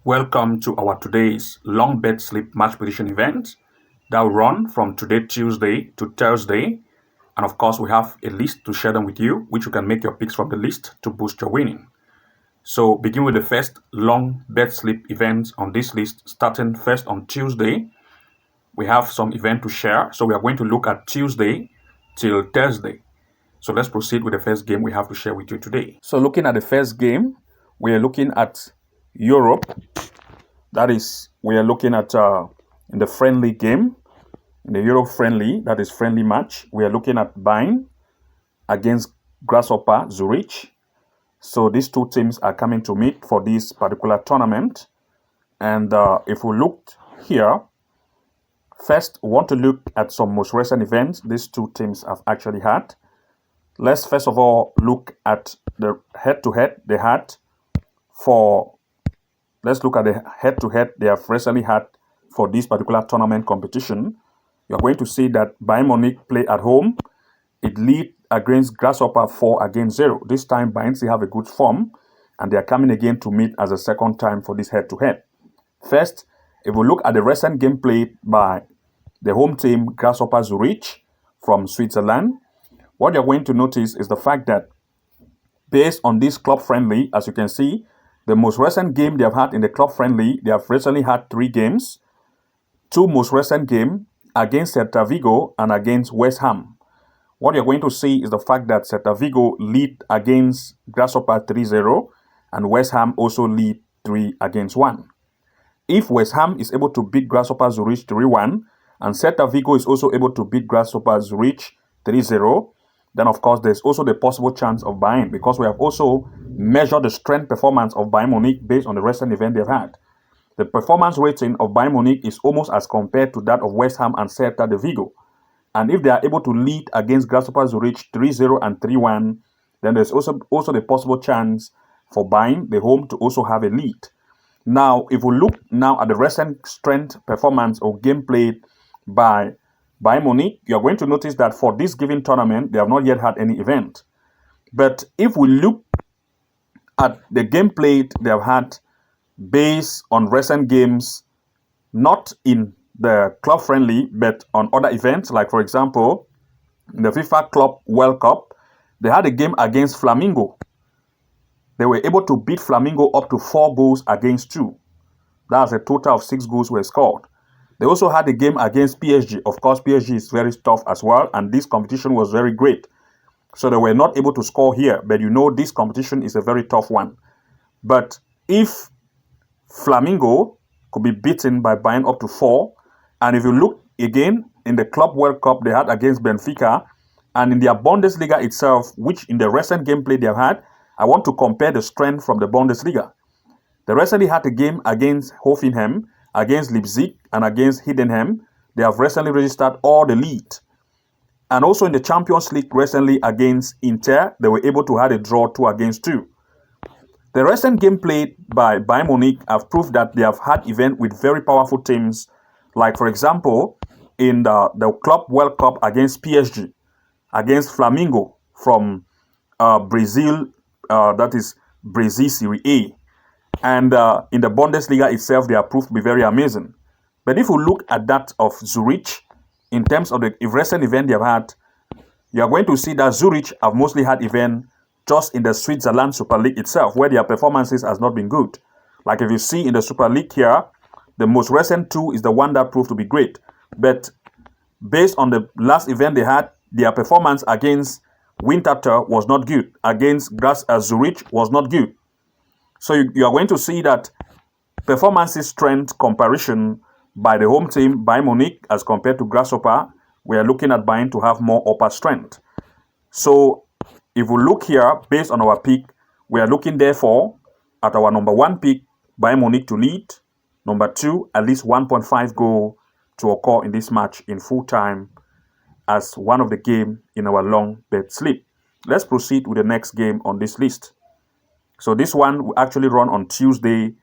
Welcome to our today's long bet sleep match prediction event that will run from today Tuesday to Thursday. And of course, we have a list to share them with you, which you can make your picks from the list to boost your winning. So begin with the first long bet sleep event on this list, starting first on Tuesday. We have some event to share. So we are going to look at Tuesday till Thursday. So let's proceed with the first game we have to share with you today. So looking at the first game, we are looking at Europe. That is, we are looking at in the friendly game, in the Euro friendly, that is friendly match. We are looking at Bayern against Grasshopper Zurich. So these two teams are coming to meet for this particular tournament. And if we look here, first we want to look at some most recent events these two teams have actually had. Let's first of all look at the head-to-head they had for. Let's look at the head-to-head they have recently had for this particular tournament competition. You're going to see that Bayern Munich play at home. It lead against Grasshopper 4-0. This time Bayern still have a good form, and they are coming again to meet as a second time for this head-to-head. First, if we look at the recent game played by the home team Grasshopper Zurich from Switzerland, what you're going to notice is the fact that based on this club friendly, as you can see, the most recent game they have had in the club friendly, they have recently had 3 games. 2 most recent games against Celta Vigo and against West Ham. What you're going to see is the fact that Celta Vigo lead against Grasshopper 3-0 and West Ham also lead 3-1. If West Ham is able to beat Grasshopper Zurich 3-1 and Celta Vigo is also able to beat Grasshopper Zurich 3-0, then of course there's also the possible chance of Bayern, because we have also measured the strength performance of Bayern Munich based on the recent event they've had. The performance rating of Bayern Munich is almost as compared to that of West Ham and Celta de Vigo. And if they are able to lead against Grasshopper Zurich 3-0 and 3-1, then there's also the possible chance for Bayern, the home, to also have a lead. Now, if we look now at the recent strength performance or game played by Bayern Munich, you're going to notice that for this given tournament, they have not yet had any event. But if we look at the game played they have had based on recent games, not in the club friendly, but on other events, like for example, in the FIFA Club World Cup, they had a game against Flamengo. They were able to beat Flamengo up to 4-2. That's a total of 6 goals were scored. They also had a game against PSG. Of course, PSG is very tough as well, and this competition was very great. So they were not able to score here, but you know this competition is a very tough one. But if Flamengo could be beaten by Bayern up to 4, and if you look again in the Club World Cup they had against Benfica, and in their Bundesliga itself, which in the recent gameplay they have had, I want to compare the strength from the Bundesliga. They recently had a game against Hoffenheim, against Leipzig, and against Heidenheim. They have recently registered all the lead. And also in the Champions League recently against Inter, they were able to have a draw 2-2. The recent game played by Bayern Munich have proved that they have had events with very powerful teams, like for example, in the Club World Cup against PSG, against Flamengo from Brazil, that is Brazil Serie A. And in the Bundesliga itself, they are proved to be very amazing. But if you look at that of Zurich, in terms of the recent event they have had, you are going to see that Zurich have mostly had event just in the Switzerland Super League itself, where their performances has not been good. Like if you see in the Super League here, the most recent 2 is the one that proved to be great. But based on the last event they had, their performance against Winterthur was not good. Against Zurich was not good. So you are going to see that performances strength comparison by the home team, Bayern Munich, as compared to Grasshopper, we are looking at Bayern to have more upper strength. So if we look here, based on our pick, we are looking therefore at our number 1 pick, Bayern Munich to lead. Number 2, at least 1.5 goal to occur in this match in full time as one of the game in our long bet sleep. Let's proceed with the next game on this list. So this one will actually run on Tuesday,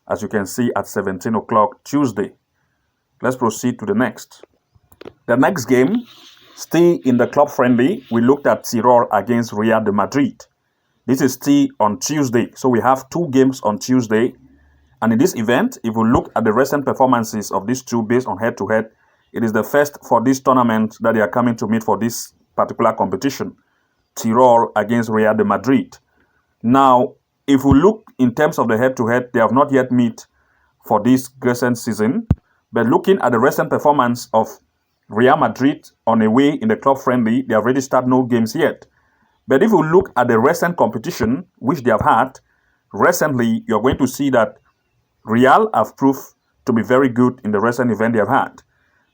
as you can see, at 17 o'clock Tuesday. Let's proceed to the next. The next game, still in the club friendly, we looked at Tirol against Real de Madrid. This is still on Tuesday. So we have 2 games on Tuesday. And in this event, if we look at the recent performances of these two based on head-to-head, it is the first for this tournament that they are coming to meet for this particular competition, Tirol against Real de Madrid. Now, if we look in terms of the head-to-head, they have not yet met for this recent season. But looking at the recent performance of Real Madrid on away in the club friendly, they have registered no games yet. But if you look at the recent competition which they have had, recently you're going to see that Real have proved to be very good in the recent event they have had.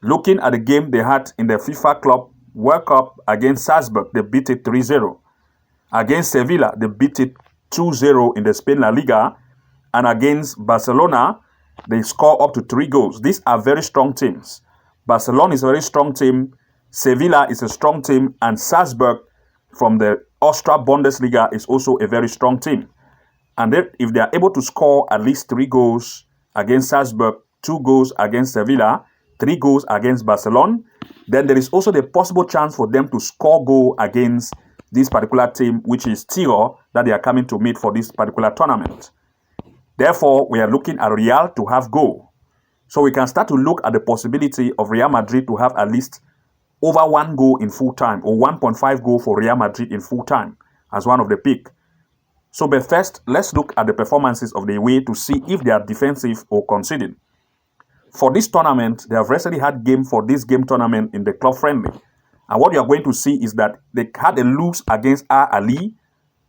Looking at the game they had in the FIFA Club World Cup against Salzburg, they beat it 3-0. Against Sevilla, they beat it 2-0 in the Spain La Liga. And against Barcelona, they score up to 3 goals. These are very strong teams. Barcelona is a very strong team. Sevilla is a strong team. And Salzburg from the Austria Bundesliga is also a very strong team. And if they are able to score at least 3 goals against Salzburg, 2 goals against Sevilla, 3 goals against Barcelona, then there is also the possible chance for them to score goal against this particular team, which is Tirol, that they are coming to meet for this particular tournament. Therefore, we are looking at Real to have goal. So we can start to look at the possibility of Real Madrid to have at least over 1 goal in full time, or 1.5 goal for Real Madrid in full time as one of the pick. So but first, let's look at the performances of the away to see if they are defensive or conceding. For this tournament, they have recently had game for this game tournament in the club friendly. And what you are going to see is that they had a lose against Al Ahly,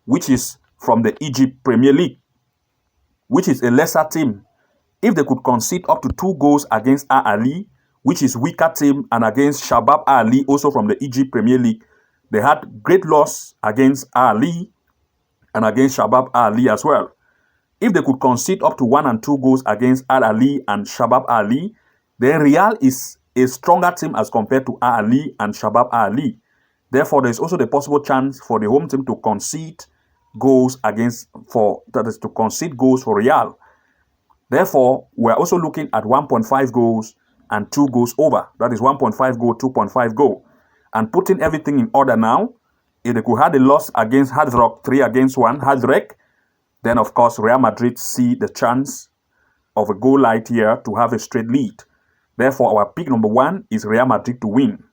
which is from the Egypt Premier League, which is a lesser team. If they could concede up to 2 goals against Al Ahly, which is weaker team, and against Shabab Al Ahly, also from the Egypt Premier League, they had great loss against Al Ahly and against Shabab Al Ahly as well. If they could concede up to 1 and 2 goals against Al Ahly and Shabab Al Ahly, then Real is a stronger team as compared to Al Ahly and Shabab Al Ahly. Therefore, there is also the possible chance for the home team to concede goals to concede goals for Real. Therefore, we are also looking at 1.5 goals and 2 goals over. That is 1.5 goal, 2.5 goal. And putting everything in order now, if they could have a loss against Hard Rock 3-1, Hard Rock, then of course Real Madrid see the chance of a goal light here to have a straight lead. Therefore, our pick number 1 is Real Madrid to win.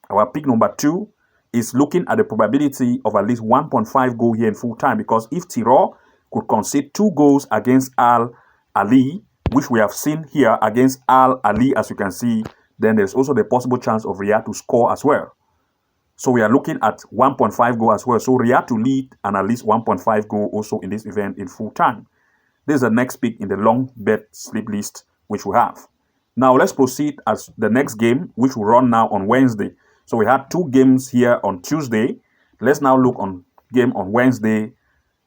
Our pick number 2 is looking at the probability of at least 1.5 goal here in full time, because if Tirol could concede 2 goals against Al Ahly, which we have seen here against Al Ahly, as you can see, then there's also the possible chance of Real to score as well. So we are looking at 1.5 goal as well. So Real to lead and at least 1.5 goal also in this event in full time. This is the next pick in the long bet slip list which we have. Now let's proceed as the next game, which will run now on Wednesday. So we had 2 games here on Tuesday. Let's now look on game on Wednesday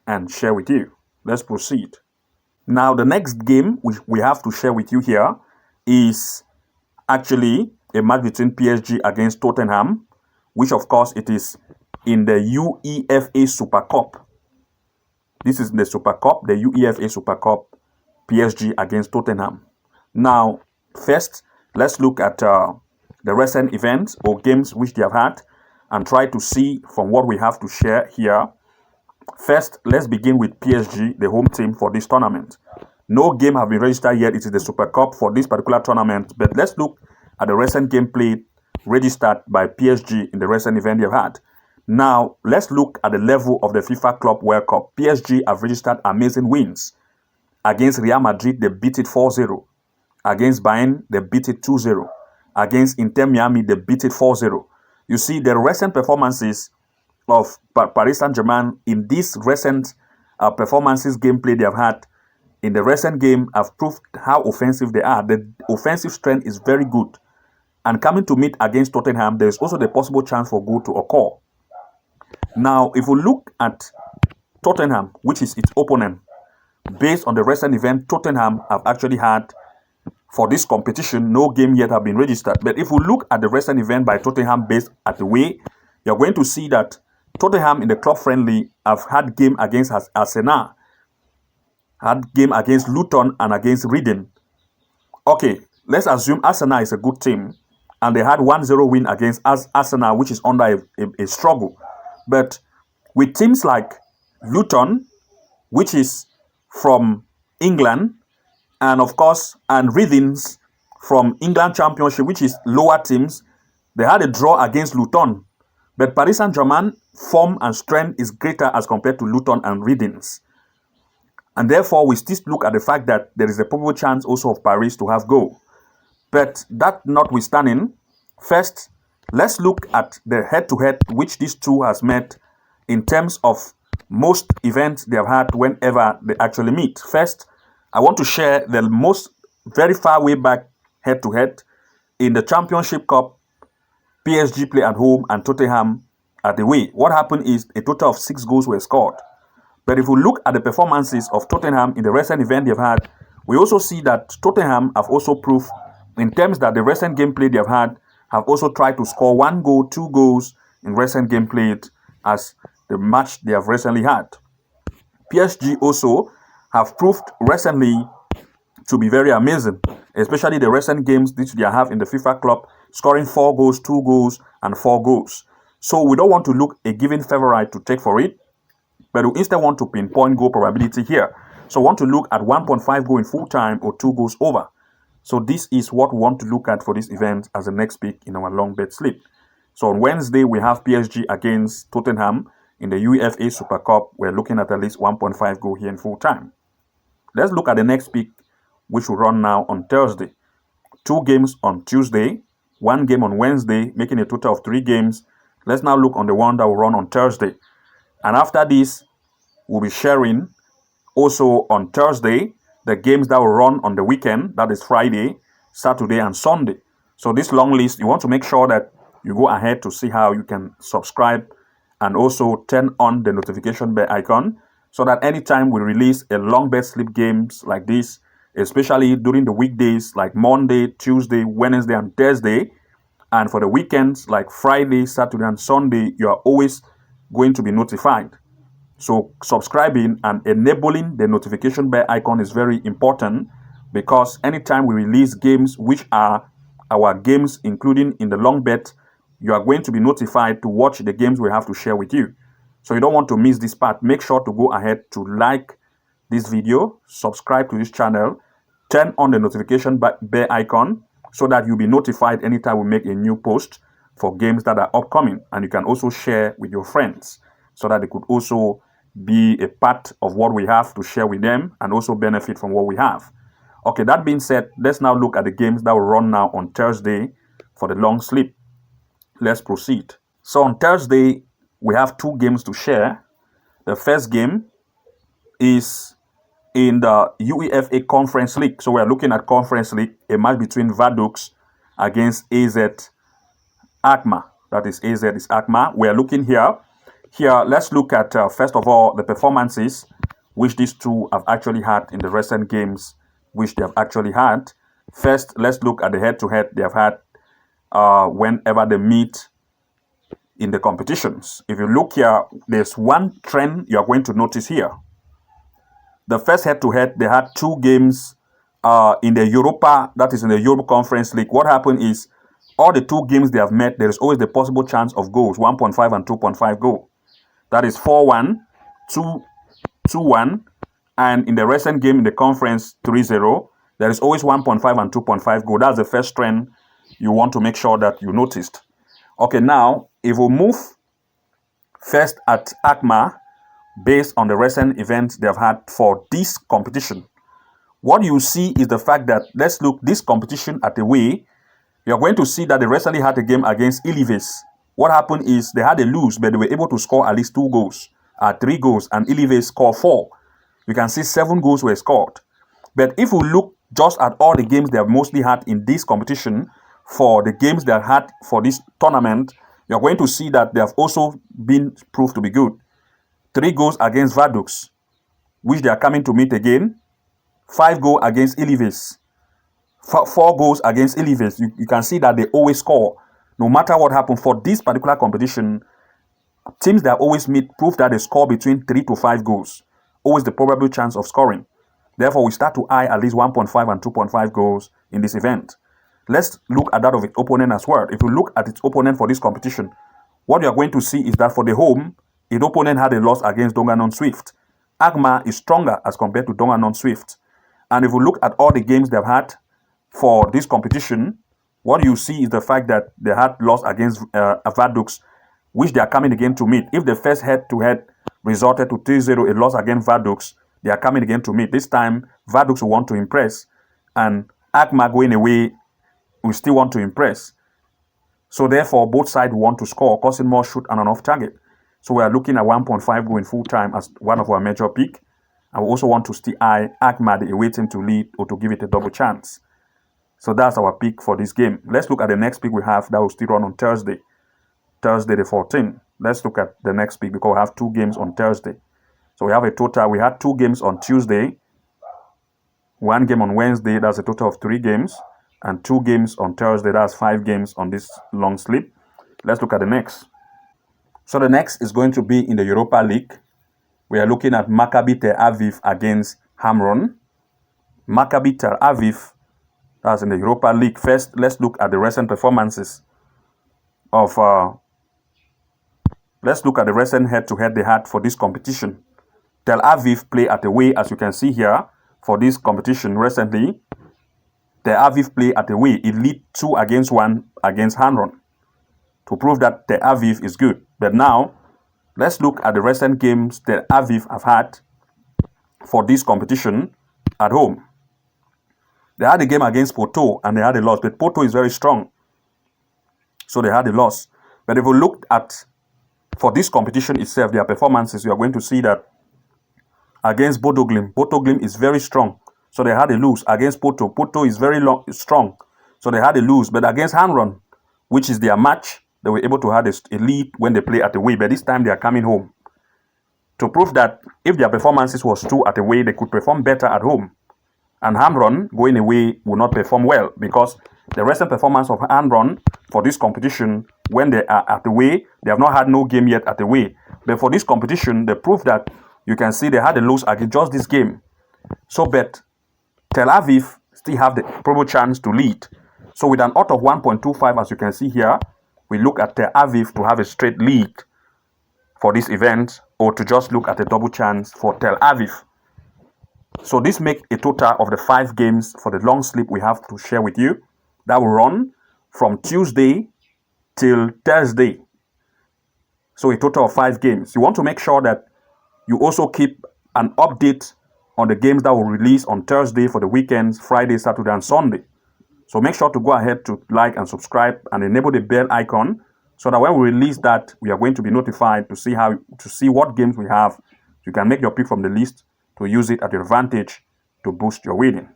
and share with you. Let's proceed. Now the next game which we have to share with you here is actually a match between PSG against Tottenham, which of course it is in the UEFA Super Cup. This is the Super Cup, the UEFA Super Cup, PSG against Tottenham. Now, first, let's look at the recent events or games which they have had and try to see from what we have to share here. First, let's begin with PSG, the home team for this tournament. No game have been registered yet. It is the Super Cup for this particular tournament. But let's look at the recent game played registered by PSG in the recent event they've had. Now, let's look at the level of the FIFA Club World Cup. PSG have registered amazing wins. Against Real Madrid, they beat it 4-0. Against Bayern, they beat it 2-0. Against Inter Miami, they beat it 4-0. You see, the recent performances of Paris Saint-Germain in these recent performances gameplay they have had in the recent game have proved how offensive they are. The offensive strength is very good. And coming to meet against Tottenham, there is also the possible chance for goal to occur. Now, if we look at Tottenham, which is its opponent, based on the recent event, Tottenham have actually had, for this competition, no game yet have been registered. But if we look at the recent event by Tottenham based at the way, you're going to see that Tottenham in the club friendly have had game against Arsenal, had game against Luton and against Reading. Okay, let's assume Arsenal is a good team and they had 1-0 win against Arsenal, which is under a struggle. But with teams like Luton, which is from England, and of course, and Readings from England Championship, which is lower teams. They had a draw against Luton, but Paris Saint-Germain form and strength is greater as compared to Luton and Readings. And therefore, we still look at the fact that there is a probable chance also of Paris to have goal. But that notwithstanding, first, let's look at the head-to-head which these two has met in terms of most events they have had whenever they actually meet. First, I want to share the most very far way back head-to-head in the Championship Cup. PSG play at home and Tottenham at away. What happened is a total of 6 goals were scored. But if we look at the performances of Tottenham in the recent event they've had, we also see that Tottenham have also proved in terms that the recent gameplay they've had have also tried to score 1 goal, 2 goals in recent gameplay as the match they have recently had. PSG also have proved recently to be very amazing, especially the recent games which they have in the FIFA club, scoring 4 goals, 2 goals, and 4 goals. So we don't want to look a given favorite to take for it, but we instead want to pinpoint goal probability here. So we want to look at 1.5 goal in full time or 2 goals over. So this is what we want to look at for this event as the next pick in our long bet slip. So on Wednesday, we have PSG against Tottenham in the UEFA Super Cup. We're looking at least 1.5 goal here in full time. Let's look at the next pick, which will run now on Thursday. 2 games on Tuesday, 1 game on Wednesday, making a total of 3 games. Let's now look on the one that will run on Thursday. And after this, we'll be sharing also on Thursday the games that will run on the weekend, that is Friday, Saturday, and Sunday. So this long list, you want to make sure that you go ahead to see how you can subscribe and also turn on the notification bell icon so that anytime we release a long bet slip games like this, especially during the weekdays like Monday, Tuesday, Wednesday, and Thursday, and for the weekends like Friday, Saturday, and Sunday, you are always going to be notified. So subscribing and enabling the notification bell icon is very important, because anytime we release games which are our games including in the long bet, you are going to be notified to watch the games we have to share with you. So you don't want to miss this part. Make sure to go ahead to like this video, subscribe to this channel, turn on the notification bell icon so that you'll be notified anytime we make a new post for games that are upcoming. And you can also share with your friends so that they could also be a part of what we have to share with them and also benefit from what we have. Okay, that being said, let's now look at the games that will run now on Thursday for the long slip. Let's proceed. So on Thursday, we have 2 games to share. The first game is in the UEFA Conference League. So we're looking at Conference League, a match between Vaduz against AZ Alkmaar. That is AZ is Alkmaar. We're looking here. Let's look at, first of all, the performances which these two have actually had in the recent games which they have actually had. First, let's look at the head-to-head they have had whenever they meet in the competitions. If you look here, there's one trend you are going to notice here. The first head-to-head, they had 2 games in the Europa, that is in the Europa Conference League. What happened is, all the 2 games they have met, there is always the possible chance of goals, 1.5 and 2.5 goal. That is 4-1, 2-1, and in the recent game in the conference, 3-0, there is always 1.5 and 2.5 goal. That's the first trend you want to make sure that you noticed. Okay, now, if we move first at Alkmaar, based on the recent events they have had for this competition, what you see is the fact that, let's look this competition at away, you're going to see that they recently had a game against Ilives. What happened is they had a lose, but they were able to score at least 2 goals, 3 goals, and Ilives scored 4. You can see 7 goals were scored. But if we look just at all the games they have mostly had in this competition, for the games they have had for this tournament, you're going to see that they have also been proved to be good. 3 goals against Vaduz, which they are coming to meet again. 5 goals against Ilives. 4 goals against Ilives. You can see that they always score. No matter what happens for this particular competition, teams that always meet prove that they score between 3 to 5 goals. Always the probable chance of scoring. Therefore, we start to eye at least 1.5 and 2.5 goals in this event. Let's look at that of its opponent as well. If you look at its opponent for this competition, what you are going to see is that for the home, its opponent had a loss against Donganon Swift. Alkmaar is stronger as compared to Donganon Swift. And if we look at all the games they've had for this competition, what you see is the fact that they had loss against Vaduz, which they are coming again to meet. If the first head-to-head resulted to 3-0, a loss against Vaduz, they are coming again to meet. This time, Vaduz will want to impress, and Alkmaar going away will still want to impress. So therefore, both sides want to score, causing more shoot and an off target. So we are looking at 1.5 going full time as one of our major pick. And we also want to still eye Alkmaar, the away team, to lead or to give it a double chance. So that's our pick for this game. Let's look at the next pick we have that will still run on Thursday the 14th. Let's look at the next pick because we have 2 games on Thursday. So we have a total. We had 2 games on Tuesday, 1 game on Wednesday. That's a total of 3 games. And 2 games on Thursday. That's 5 games on this long slip. Let's look at the next. So the next is going to be in the Europa League. We are looking at Maccabi Tel Aviv against Hamron. Maccabi Tel Aviv, that's in the Europa League. First, let's look at the recent performances of... let's look at the recent head-to-head they had for this competition. Tel Aviv play at away, as you can see here, for this competition recently. Tel Aviv play at away. It lead 2-1 against Hamron to prove that Tel Aviv is good. But now, let's look at the recent games Tel Aviv have had for this competition at home. They had a game against Porto and they had a loss, but Porto is very strong, so they had a loss. But if we look at, for this competition itself, their performances, you are going to see that against Bodo Glimt is very strong, so they had a lose. Against Porto is very strong, so they had a lose. But against Hamron, which is their match, they were able to have a lead when they play at away, but this time they are coming home. To prove that if their performances was true at away, they could perform better at home. And Hamron, going away, will not perform well because the recent performance of Hamron for this competition, when they are at away, they have not had no game yet at away. But for this competition, they prove that you can see they had a lose against just this game. So, but Tel Aviv still have the probable chance to lead. So with an odds of 1.25, as you can see here, we look at Tel Aviv to have a straight lead for this event, or to just look at a double chance for Tel Aviv. So this makes a total of the 5 games for the long slip we have to share with you that will run from Tuesday till Thursday. So a total of 5 games. You want to make sure that you also keep an update on the games that will release on Thursday for the weekends, Friday, Saturday, and Sunday. So make sure to go ahead to like and subscribe and enable the bell icon so that when we release that, we are going to be notified to see what games we have. You can make your pick from the list to use it at your advantage to boost your winning.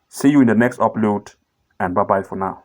See you in the next upload, and bye-bye for now.